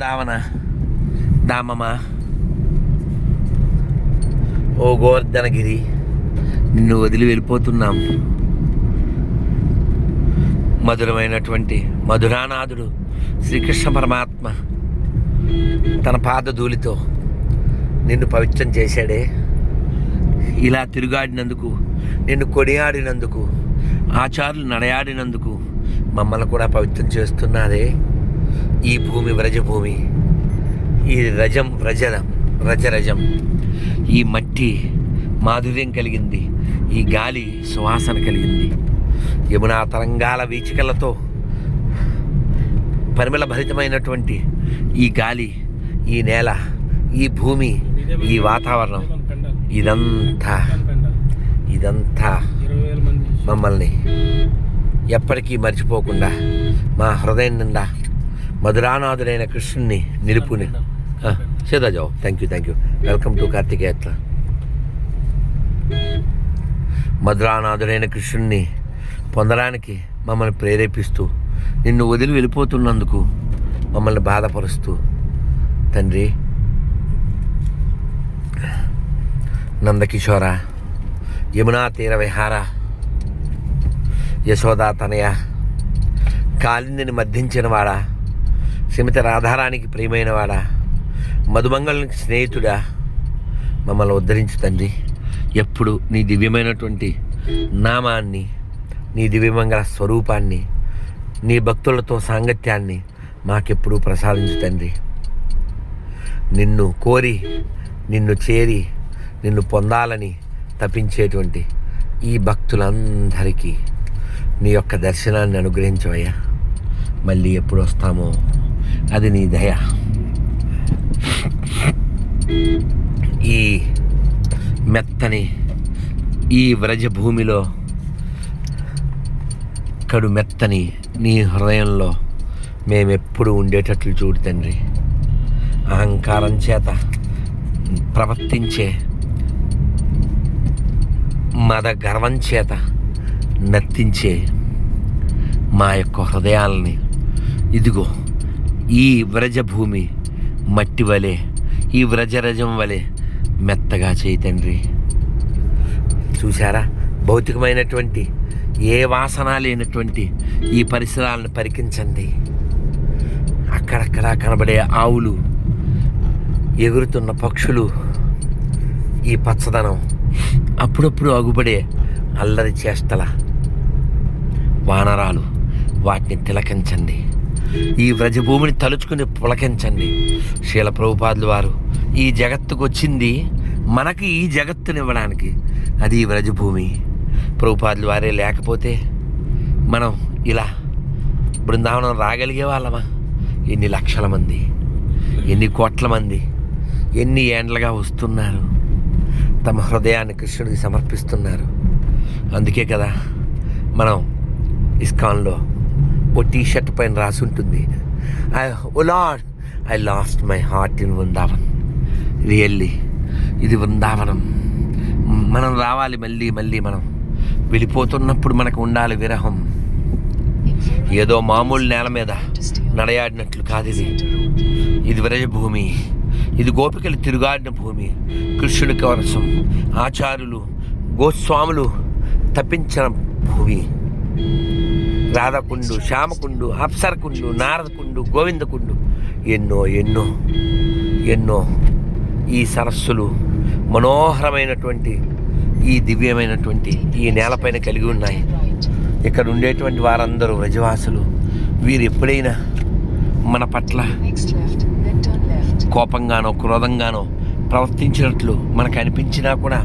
దావన దామమా ఓ గోవర్ధనగిరి, నిన్ను వదిలి వెళ్ళిపోతున్నాం. మధురమైనటువంటి మధురానాథుడు శ్రీకృష్ణ పరమాత్మ తన పాదధూళితో నిన్ను పవిత్రం చేశాడే. ఇలా తిరుగాడినందుకు, నిన్ను కొనియాడినందుకు, ఆచారులు నడయాడినందుకు మమ్మల్ని కూడా పవిత్రం చేస్తున్నారే. ఈ భూమి వ్రజభూమి, ఈ రజం రజరజం, ఈ మట్టి మాధుర్యం కలిగింది, ఈ గాలి సువాసన కలిగింది. యమునా తరంగాల వీచికలతో పరిమళ భరితమైనటువంటి ఈ గాలి, ఈ నేల, ఈ భూమి, ఈ వాతావరణం, ఇదంతా మమ్మల్ని ఎప్పటికీ మర్చిపోకుండా మా హృదయం నిండా మధురానాథుడైన కృష్ణుని నిలుపుని సీదా జాओ. Thank you. వెల్కమ్ టు కార్తికేయత్ర. మధురానాథుడైన కృష్ణుని పొందడానికి మమ్మల్ని ప్రేరేపిస్తూ, నిన్ను వదిలి వెళ్ళిపోతున్నందుకు మమ్మల్ని బాధపరుస్తూ తండ్రి నందకిషోర, యమునా తీర విహార, యశోదా తనయ, కాళిందిని మర్దించినవాడా, శ్రీమతి రాధారానికి ప్రియమైనవాడా, మధుమంగళనికి స్నేహితుడా, మమ్మల్ని ఉద్ధరించు తండ్రి. ఎప్పుడు నీ దివ్యమైనటువంటి నామాన్ని, నీ దివ్యమంగళ స్వరూపాన్ని, నీ భక్తులతో సాంగత్యాన్ని మాకెప్పుడూ ప్రసాదించు తండ్రి. నిన్ను కోరి, నిన్ను చేరి, నిన్ను పొందాలని తపించేటువంటి ఈ భక్తులందరికీ నీ యొక్క దర్శనాన్ని అనుగ్రహించవయ్యా. మళ్ళీ ఎప్పుడు వస్తామో అది నీ దయ. ఈ మెత్తని ఈ వ్రజభూమిలో కడు మెత్తని నీ హృదయంలో మేమెప్పుడు ఉండేటట్లు చూడు తండ్రి. అహంకారం చేత ప్రవర్తించే, మద గర్వం చేత నర్తించే మా యొక్క హృదయాలని ఇదిగో ఈ వ్రజభూమి మట్టి వలె, ఈ వ్రజరజం వలె మెత్తగా చేయి తండ్రి. చూసారా, భౌతికమైనటువంటి ఏ వాసన లేనటువంటి ఈ పరిసరాలను పరికించండి. అక్కడక్కడ కనబడే ఆవులు, ఎగురుతున్న పక్షులు, ఈ పచ్చదనం, అప్పుడప్పుడు అగుపడే అల్లరి చేష్టల వానరాలు, వాటిని తిలకించండి. ఈ వ్రజభూమిని తలుచుకుని పులకించండి. శ్రీల ప్రభుపాదుల వారు ఈ జగత్తుకు వచ్చింది మనకి ఈ జగత్తునివ్వడానికి. అది ఈ వ్రజభూమి. ప్రభుపాదుల వారే లేకపోతే మనం ఇలా బృందావనం రాగలిగే వాళ్ళమా? ఎన్ని లక్షల మంది, ఎన్ని కోట్ల మంది, ఎన్ని ఏండ్లుగా వస్తున్నారు, తమ హృదయాన్ని కృష్ణుడికి సమర్పిస్తున్నారు. అందుకే కదా మనం ఇస్కాన్లో ఓ టీషర్ట్ పైన రాసి ఉంటుంది, oh Lord, I lost my heart in Vrindavan. Really ఇది వృందావనం. మనం రావాలి, మళ్ళీ మనం వెళ్ళిపోతున్నప్పుడు మనకు ఉండాలి విరహం. ఏదో మామూలు నేల మీద నడయాడినట్లు కాదు ఇది. ఇది వ్రజభూమి, ఇది గోపికలు తిరుగాడిన భూమి. కృష్ణుడి కోసం ఆచార్యులు, గోస్వాములు తప్పించిన భూమి. రాధకుండు, శ్యామకుండు, అప్సరకుండు, నారదకుండు, గోవిందకుండు, ఎన్నో ఎన్నో ఎన్నో ఈ సరస్సులు మనోహరమైనటువంటి ఈ దివ్యమైనటువంటి ఈ నేలపైన కలిగి ఉన్నాయి. ఇక్కడ ఉండేటువంటి వారందరూ వ్రజవాసులు. వీరు ఎప్పుడైనా మన పట్ల కోపంగానో క్రోధంగానో ప్రవర్తించినట్లు మనకు అనిపించినా కూడా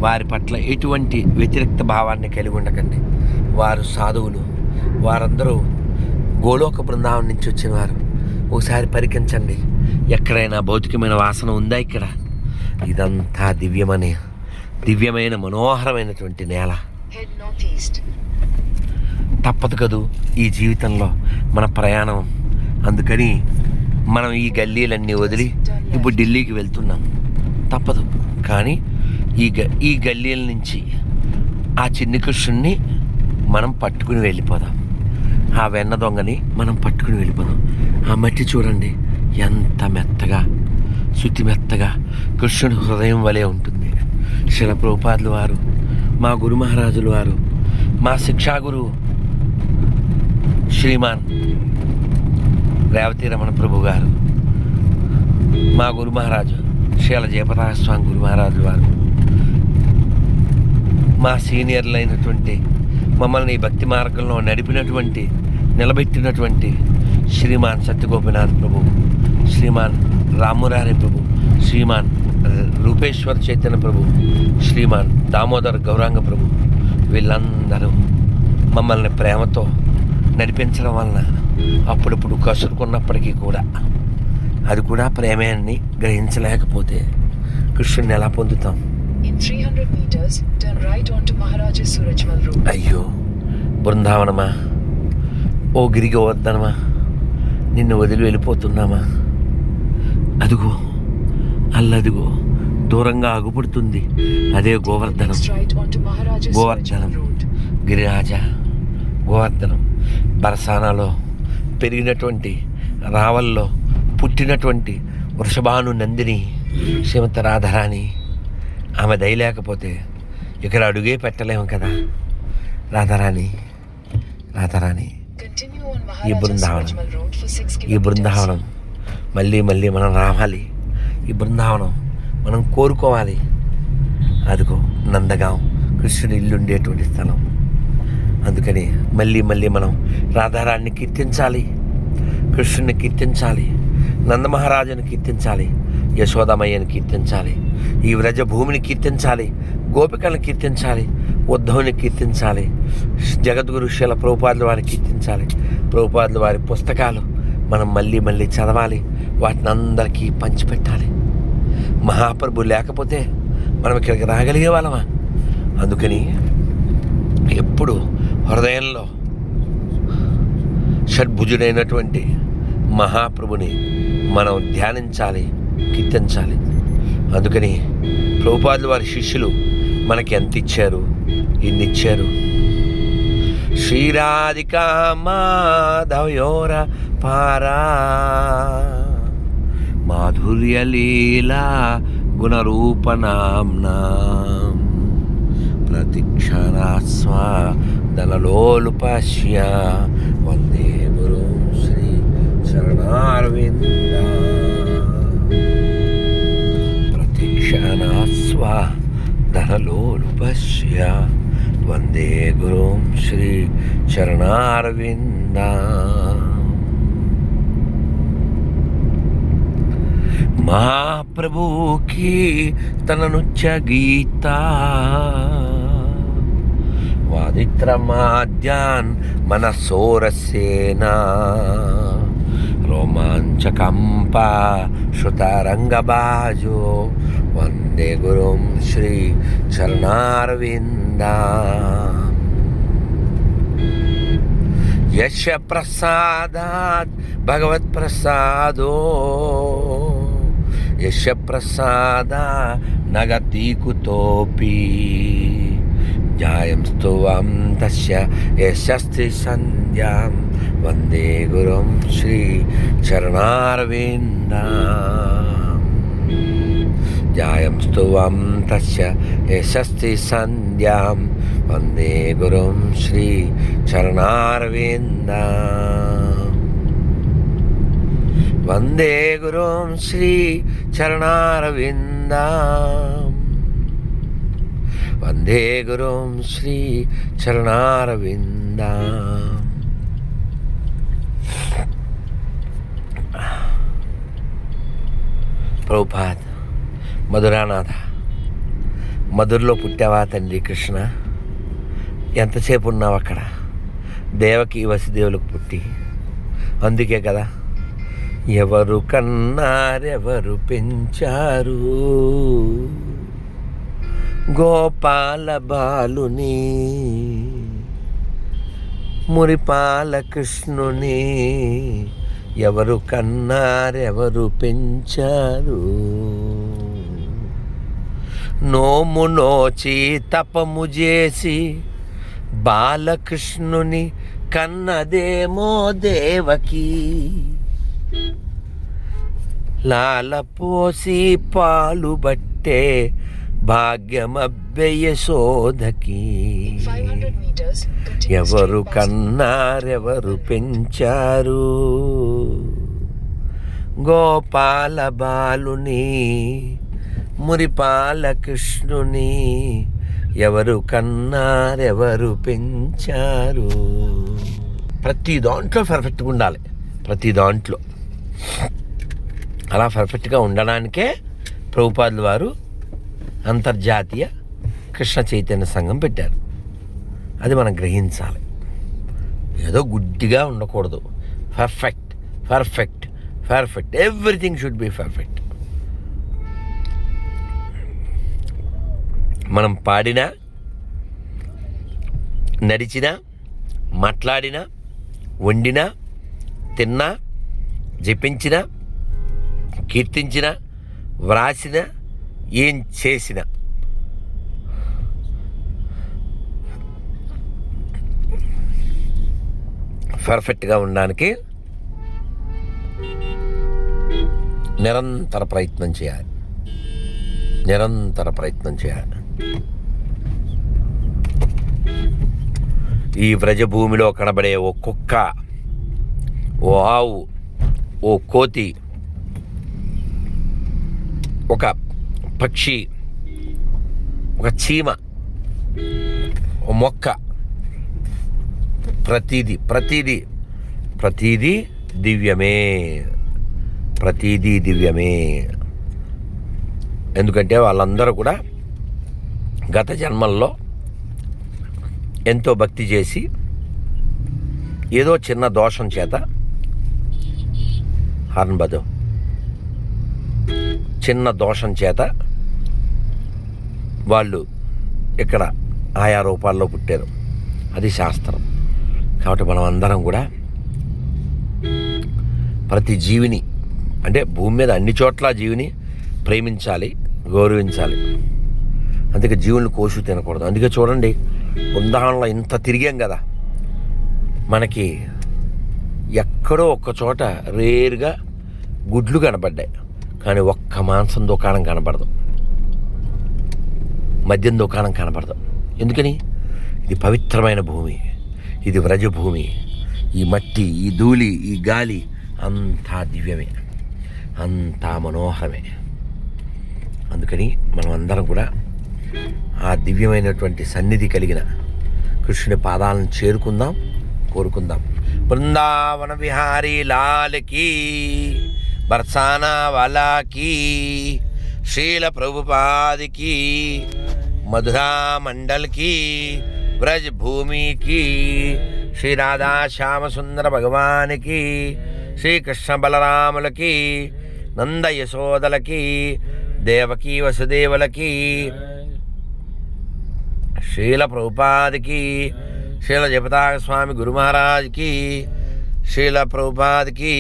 వారి పట్ల ఎటువంటి వ్యతిరేక్త భావాన్ని కలిగి ఉండకండి. వారు సాధువులు. వారందరూ గోలోక బృందావనం నుంచి వచ్చిన వారు. ఒకసారి పరికించండి, ఎక్కడైనా భౌతికమైన వాసన ఉందా ఇక్కడ? ఇదంతా దివ్యమైన మనోహరమైనటువంటి నేల. తప్పదు కదూ ఈ జీవితంలో మన ప్రయాణం. అందుకని మనం ఈ గల్లీలన్నీ వదిలి ఇప్పుడు ఢిల్లీకి వెళ్తున్నాం. తప్పదు. కానీ ఈ గల్లీల నుంచి ఆ చిన్ని కృష్ణుణ్ణి మనం పట్టుకుని వెళ్ళిపోదాం. ఆ వెన్న దొంగని మనం పట్టుకుని వెళ్ళిపోదాం. ఆ మట్టి చూడండి ఎంత మెత్తగా, శుతి మెత్తగా కృష్ణుడి హృదయం వలె ఉంటుంది. శిల ప్రభుపాదులు వారు, మా గురు మహారాజులు వారు, మా శిక్షాగురు శ్రీమాన్ రేవతి రమణ ప్రభు గారు, మా గురు మహారాజు శ్రీల జయపతాక స్వామి గురు మహారాజులు వారు, మా సీనియర్లైనటువంటి మమ్మల్ని భక్తి మార్గంలో నడిపినటువంటి, నిలబెట్టినటువంటి శ్రీమాన్ సత్యగోపినాథ్ ప్రభు, శ్రీమాన్ రామురారి ప్రభు, శ్రీమాన్ రూపేశ్వర్ చైతన్య ప్రభు, శ్రీమాన్ దామోదర్ గౌరాంగ ప్రభు, వీళ్ళందరూ మమ్మల్ని ప్రేమతో నడిపించడం వలన అప్పుడప్పుడు కసురుకున్నప్పటికీ కూడా అది కూడా ప్రేమే అని గ్రహించలేకపోతే కృష్ణుని ఎలా పొందుతాం? అయ్యో బృందావనమా, ఓ గిరిగి వద్దనమా, నిన్ను వదిలి వెళ్ళిపోతున్నామా? అదిగో అల్లదిగో దూరంగా ఆగుపడుతుంది, అదే గోవర్ధనం. గోవర్ధనం గిరిరాజ గోవర్ధనం బరసానాలో పెరిగినటువంటి, రావల్లో పుట్టినటువంటి వృషభాను నందిని శ్రీమతి రాధారాణి. ఆమె దయలేకపోతే ఇక్కడ అడుగే పెట్టలేము కదా. రాధారాణి రాధారాణి ఈ బృందావనం మళ్ళీ మళ్ళీ మనం రావాలి. ఈ బృందావనం మనం కోరుకోవాలి. అదిగో నందగాం కృష్ణుడి ఇల్లు ఉండేటువంటి స్థలం. అందుకని మళ్ళీ మళ్ళీ మనం రాధారాణిని కీర్తించాలి, కృష్ణుని కీర్తించాలి, నందమహారాజుని కీర్తించాలి, యశోదమయ్యని కీర్తించాలి, ఈ వ్రజ భూమిని కీర్తించాలి, గోపికలను కీర్తించాలి, ఉద్ధవుని కీర్తించాలి, జగద్గురు శిల ప్రభుపాదుల వారిని కీర్తించాలి. ప్రభుపాదుల వారి పుస్తకాలు మనం మళ్ళీ మళ్ళీ చదవాలి, వాటిని అందరికీ పంచిపెట్టాలి. మహాప్రభు లేకపోతే మనం ఇక్కడికి రాగలిగే వాళ్ళమా? అందుకని ఎప్పుడు హృదయంలో షడ్భుజుడైనటువంటి మహాప్రభుని మనం ధ్యానించాలి, కీర్తించాలి. అందుకని ప్రభుపాదుల వారి శిష్యులు మనకి ఎంత ఇచ్చారు, ఎన్ని ఇచ్చారు. శ్రీరాధికా మాధవయోర పారా మాధుర్యలీలా గుణరూపనాంనా ప్రతిక్షణాస్వాదనలోలుపశ్య వందే గురుం శ్రీ చరణారవింద ప్రతిక్షణాస్వాదనలోలుపశ్య వందే గురుం శ్రీ చరణారవింద. महाप्रभु की तननुच्च गीता वादित्रमाद्यान् मनसोरसेना रोमाञ्चकम्पा श्रुतरङ्गबाजो वन्दे गुरुं श्री चरणारविन्दा. यश प्रसादात् भगवत्प्रसादो यश प्रसादा नगति कुतोपि जायं स्तुवं तस्य यशस्ति संध्यां वन्दे गुरुं श्री चरणारविन्दा. जायं स्तुवं तस्य यशस्ति संध्यां वन्दे गुरुं श्री चरणारविन्दा. वन्दे गुरुं श्री चरणारविन्दा. वन्दे गुरुं श्री चरणारविन्दा. ప్రభుపాద్ మధురానాథ, మధురలో పుట్టావా తండ్రి కృష్ణ? ఎంతసేపు ఉన్నావు అక్కడ? దేవకి వసుదేవులకు పుట్టి, అందుకే కదా ఎవరు కన్నారెవరు పెంచారు గోపాల బాలుని మురిపాల కృష్ణుని, ఎవరు కన్నారెవరు పెంచారు. నోము నోచి తపము చేసి బాలకృష్ణుని కన్నదేమో దేవకి. లాలపోసి పాలు బట్టే భాగ్యమబ్బెయ సోదకి. ఎవరు కన్నారెవరు పెంచారు గోపాల బాలుని మురిపాల కృష్ణుని. ఎవరు కన్నారెవరు పెంచారు. ప్రతి దాంట్లో పర్ఫెక్ట్గా ఉండాలి, ప్రతి దాంట్లో. అలా పర్ఫెక్ట్గా ఉండడానికే ప్రభుపాదుల వారు అంతర్జాతీయ కృష్ణ చైతన్య సంఘం పెట్టారు. అది మనం గ్రహించాలి. ఏదో గుడ్డిగా ఉండకూడదు. Perfect perfect perfect, everything should be perfect. మనం పాడినా, నడిచినా, మాట్లాడినా, వండినా, తిన్నా, జపించినా, కీర్తించినా, వ్రాసిన, ఏం చేసినా పర్ఫెక్ట్గా ఉండడానికి నిరంతర ప్రయత్నం చేయాలి. నిరంతర ప్రయత్నం చేయాలి. ఈ వ్రజభూమిలో కనబడే ఓ కుక్క, ఓ ఆవు, ఓ కోతి, ఒక పక్షి, ఒక చీమ, ఓ మొక్క, ప్రతిదీ దివ్యమే. ప్రతిదీ దివ్యమే. ఎందుకంటే వాళ్ళందరూ కూడా గత జన్మల్లో ఎంతో భక్తి చేసి ఏదో చిన్న దోషం చేత చిన్న దోషం చేత వాళ్ళు ఇక్కడ ఆయా రూపాల్లో పుట్టారు. అది శాస్త్రం. కాబట్టి మనం అందరం కూడా ప్రతి జీవిని, అంటే భూమి మీద అన్ని చోట్ల జీవిని ప్రేమించాలి, గౌరవించాలి. అందుకే జీవులను కోసు తినకూడదు. అందుకే చూడండి, బృందావనంలో ఇంత తిరిగాం కదా, మనకి ఎక్కడో ఒక్క చోట రేరుగా గుడ్లు కనబడ్డాయి, కానీ ఒక్క మాంసం దుకాణం కనబడదు, మద్యం దుకాణం కనబడదు. ఎందుకని? ఇది పవిత్రమైన భూమి, ఇది వ్రజభూమి. ఈ మట్టి, ఈ ధూళి, ఈ గాలి అంతా దివ్యమే, అంతా మనోహరమే. అందుకని మనం అందరం కూడా ఆ దివ్యమైనటువంటి సన్నిధి కలిగిన కృష్ణుని పాదాలను చేరుకుందాం, కోరుకుందాం. బృందావన విహారీ లాల్కి, బర్సానా వాలాకి, శ్రీల ప్రభుపాదికి, మధురా మండల్కి, వ్రజ్ భూమికి, శ్రీ రాధా శ్యామ సుందర భగవానికి, శ్రీకృష్ణ బలరాములకి, నంద యశోదలకి, దేవకీ వసుదేవులకి, శ్రీల ప్రభుపాదికి, శ్రీల జపతాక స్వామి గురు మహారాజ్కి, శ్రీల ప్రభుపాదికి,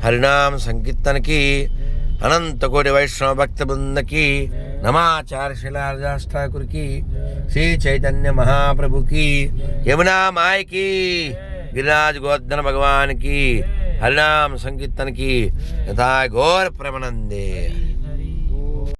హరినామ సంకీర్తనకి, అనంతకోటి వైష్ణవ భక్త బృందకి, నమాచార్య శిలార్జాష్టాకురికి, శ్రీ చైతన్య మహాప్రభుకి, యమునా మాయకి, గిరిరాజ్ గోవర్ధన భగవానికి, హరినామ సంకీర్తనకి, యథా ఘోర ప్రమనందే.